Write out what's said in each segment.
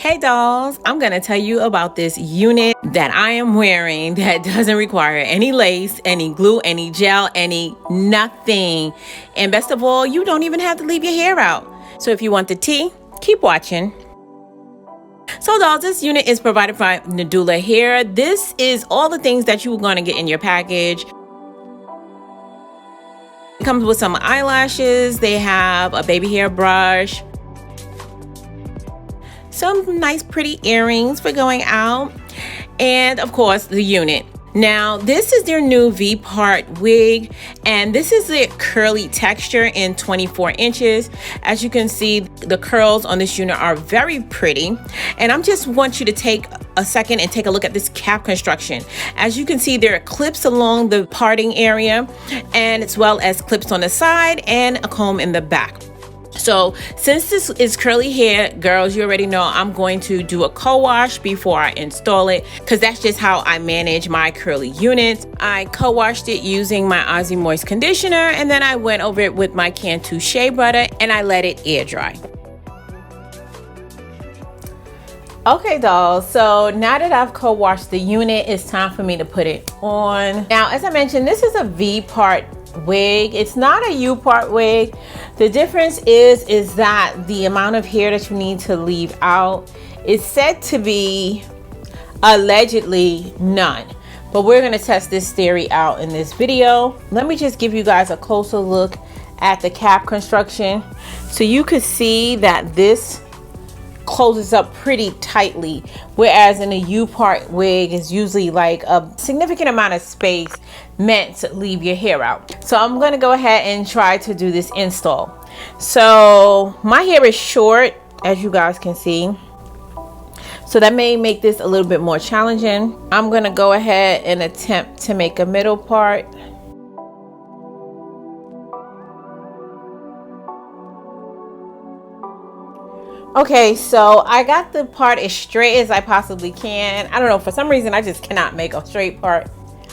Hey dolls, I'm going to tell you about this unit that I am wearing that doesn't require any lace, any glue, any gel, any nothing. And best of all, you don't even have to leave your hair out. So if you want the tea, keep watching. So dolls, this unit is provided by NadulaHair. This is all the things that you're going to get in your package. It comes with some eyelashes. They have a baby hair brush, some nice pretty earrings for going out, and of course the unit. Now this is their new VPart wig, and this is the curly texture in 24 inches. As you can see, the curls on this unit are very pretty, and I just want you to take a second and take a look at this cap construction. As you can see, there are clips along the parting area, and as well as clips on the side and a comb in the back. So since this is curly hair, girls, you already know I'm going to do a co-wash before I install it, because that's just how I manage my curly units. I co-washed it using my Aussie Moist conditioner, and then I went over it with my Cantu Shea Butter and I let it air dry. Okay dolls, so now that I've co-washed the unit, it's time for me to put it on. Now, as I mentioned, this is a VPart wig. It's not a U-part wig. The difference is that the amount of hair that you need to leave out is said to be allegedly none, but we're going to test this theory out in this video. Let me just give you guys a closer look at the cap construction so you could see that this closes up pretty tightly, whereas in a U-part wig is usually like a significant amount of space meant to leave your hair out. So I'm going to go ahead and try to do this install. So my hair is short, as you guys can see, so that may make this a little bit more challenging. I'm going to go ahead and attempt to make a middle part. Okay, so I got the part as straight as I possibly can. I don't know, for some reason I just cannot make a straight part.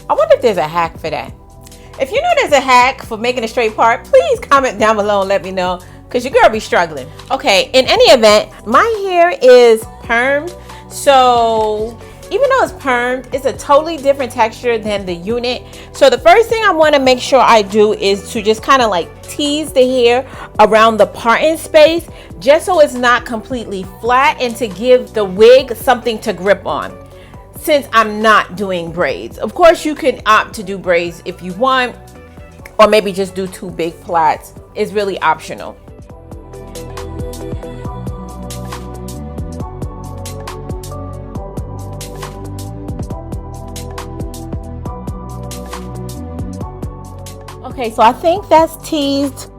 I wonder if there's a hack for that. If you know there's a hack for making a straight part, please comment down below and let me know, because your girl be struggling. Okay, in any event, my hair is permed, so even though it's permed, it's a totally different texture than the unit. So the first thing I want to make sure I do is to just kind of like tease the hair around the parting space, just so it's not completely flat, and to give the wig something to grip on, since I'm not doing braids. Of course, you can opt to do braids if you want, or maybe just do two big plaits. It's really optional. Okay, so I think that's teased.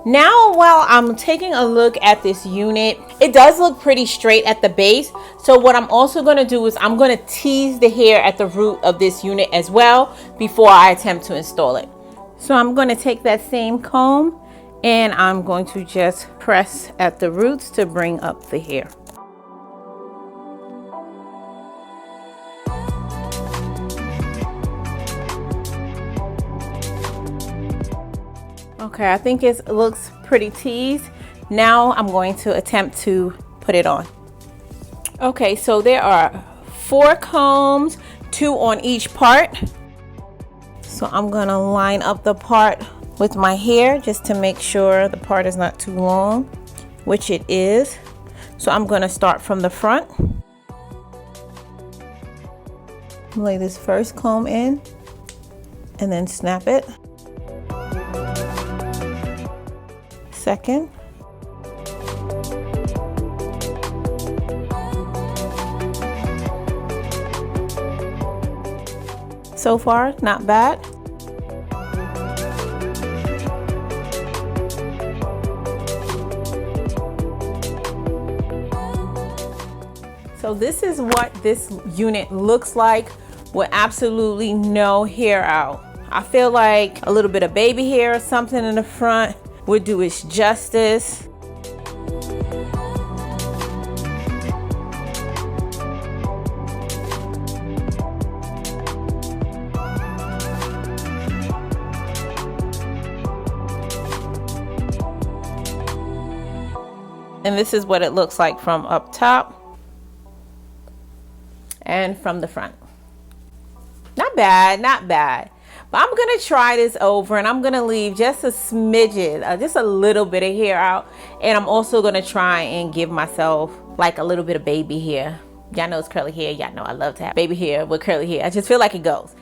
Now, while I'm taking a look at this unit, it does look pretty straight at the base. So what I'm also going to do is I'm going to tease the hair at the root of this unit as well before I attempt to install it. So I'm going to take that same comb and I'm going to just press at the roots to bring up the hair. Okay, I think it looks pretty teased. Now I'm going to attempt to put it on. Okay, so there are 4 combs, 2 on each part. So I'm going to line up the part with my hair just to make sure the part is not too long, which it is. So I'm going to start from the front. Lay this first comb in and then snap it. Second. So far, not bad. So this is what this unit looks like with absolutely no hair out. I feel like a little bit of baby hair or something in the front would do its justice. And this is what it looks like from up top and from the front. Not bad, not bad. But I'm gonna try this over, and I'm gonna leave just a smidgen, just a little bit of hair out. And I'm also gonna try and give myself like a little bit of baby hair. Y'all know it's curly hair. Y'all know I love to have baby hair with curly hair. I just feel like it goes.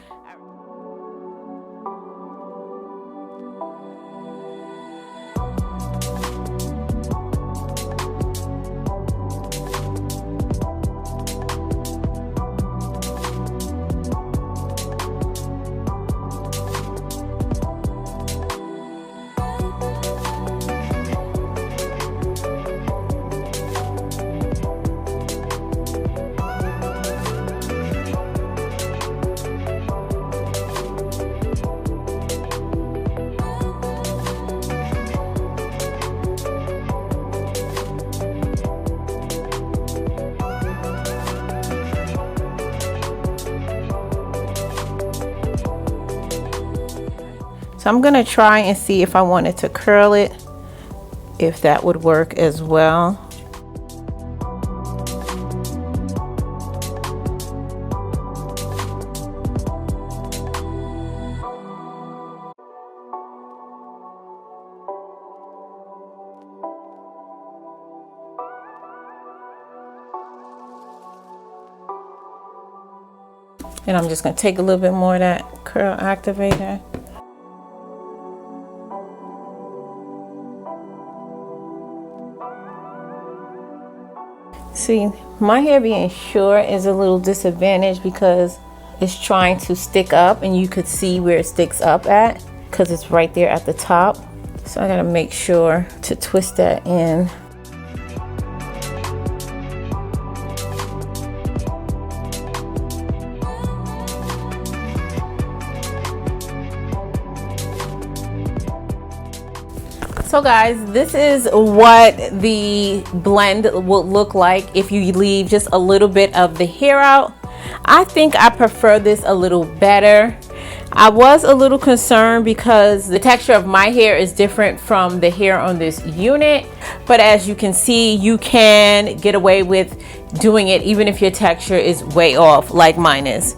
So I'm gonna try and see if I wanted to curl it, if that would work as well. And I'm just gonna take a little bit more of that curl activator. See, my hair being short is a little disadvantage because it's trying to stick up, and you could see where it sticks up at because it's right there at the top. So I gotta make sure to twist that in. So guys, this is what the blend will look like if you leave just a little bit of the hair out. I think I prefer this a little better. I was a little concerned because the texture of my hair is different from the hair on this unit, but as you can see, you can get away with doing it even if your texture is way off like mine is.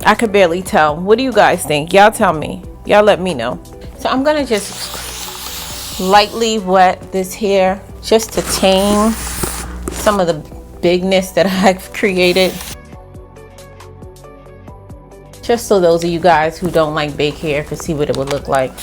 I could barely tell. What do you guys think? Y'all tell me. Y'all let me know. So I'm gonna just lightly wet this hair just to tame some of the bigness that I've created, just so those of you guys who don't like big hair could see what it would look like.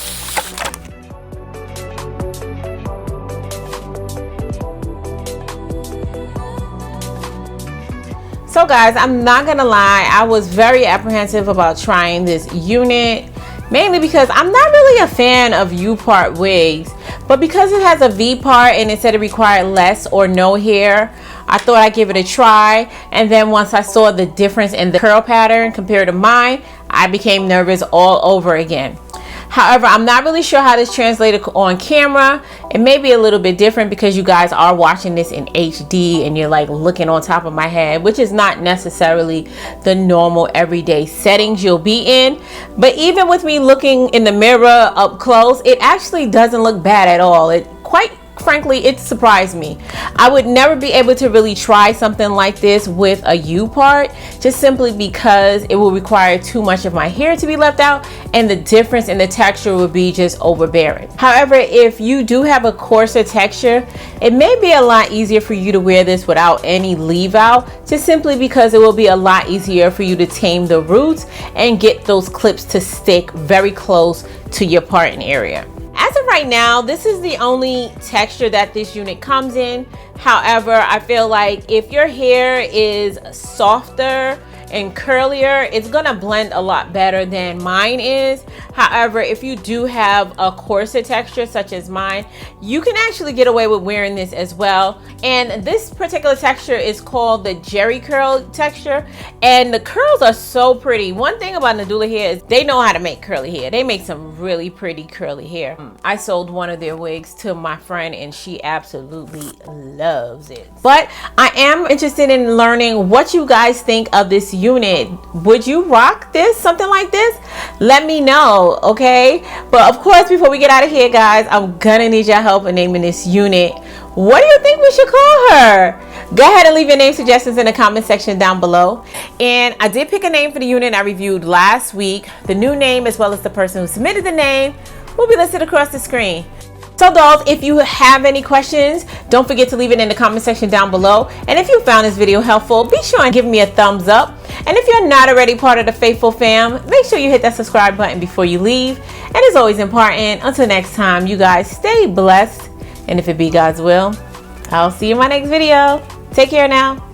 So guys, I'm not gonna lie, I was very apprehensive about trying this unit, mainly because I'm not really a fan of VPart wigs, but because it has a VPart and it said it required less or no hair, I thought I'd give it a try. And then once I saw the difference in the curl pattern compared to mine, I became nervous all over again. However, I'm not really sure how this translated on camera. It may be a little bit different because you guys are watching this in HD and you're like looking on top of my head, which is not necessarily the normal everyday settings you'll be in. But even with me looking in the mirror up close, it actually doesn't look bad at all. It quite frankly, it surprised me. I would never be able to really try something like this with a VPart, just simply because it will require too much of my hair to be left out and the difference in the texture would be just overbearing. However, if you do have a coarser texture, it may be a lot easier for you to wear this without any leave out, just simply because it will be a lot easier for you to tame the roots and get those clips to stick very close to your parting area. As of right now, this is the only texture that this unit comes in. However, I feel like if your hair is softer and curlier, it's gonna blend a lot better than mine is. However, if you do have a coarser texture such as mine, you can actually get away with wearing this as well. And this particular texture is called the Jerry curl texture, and the curls are so pretty. One thing about NadulaHair is they know how to make curly hair. They make some really pretty curly hair. I sold one of their wigs to my friend and she absolutely loves it. But I am interested in learning what you guys think of this unit. Would you rock this, something like this? Let me know, okay? But of course, before we get out of here, guys, I'm gonna need your help in naming this unit. What do you think we should call her? Go ahead and leave your name suggestions in the comment section down below. And I did pick a name for the unit I reviewed last week. The new name, as well as the person who submitted the name, will be listed across the screen. So dolls, if you have any questions, don't forget to leave it in the comment section down below. And if you found this video helpful, be sure and give me a thumbs up. And if you're not already part of the Faithful fam, make sure you hit that subscribe button before you leave. And it's always important, until next time, you guys stay blessed. And if it be God's will, I'll see you in my next video. Take care now.